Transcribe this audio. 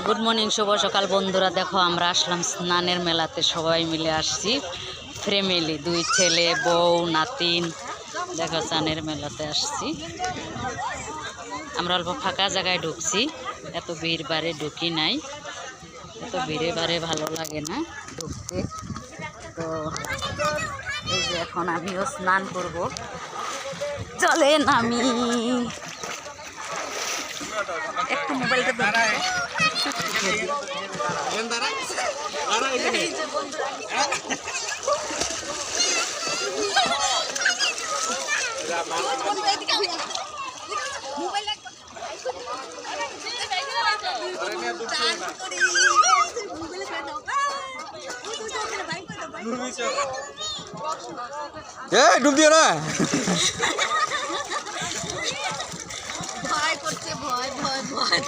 Good morning, শুভ সকাল বন্ধুরা। দেখো আমরা আসলাম স্নানের মেলাতে, সবাই মিলে আসছি, ফ্যামিলি, 2 ছেলে, বউ, নাতিন। দেখো স্নানের মেলাতে আসছি আমরা। অল্প ফাঁকা জায়গায় ঢুকছি, এত ভিড় বাড়ে ঢুকি নাই, এত ভিড়ে বাড়ে ভালো লাগে না ঢুকতে। তো এই যে এখন আমিও স্নান করব, চলেন। আমি একটু মোবাইলটা ডুব দিও না। ভয় করছে, ভয় ভয় ভয়।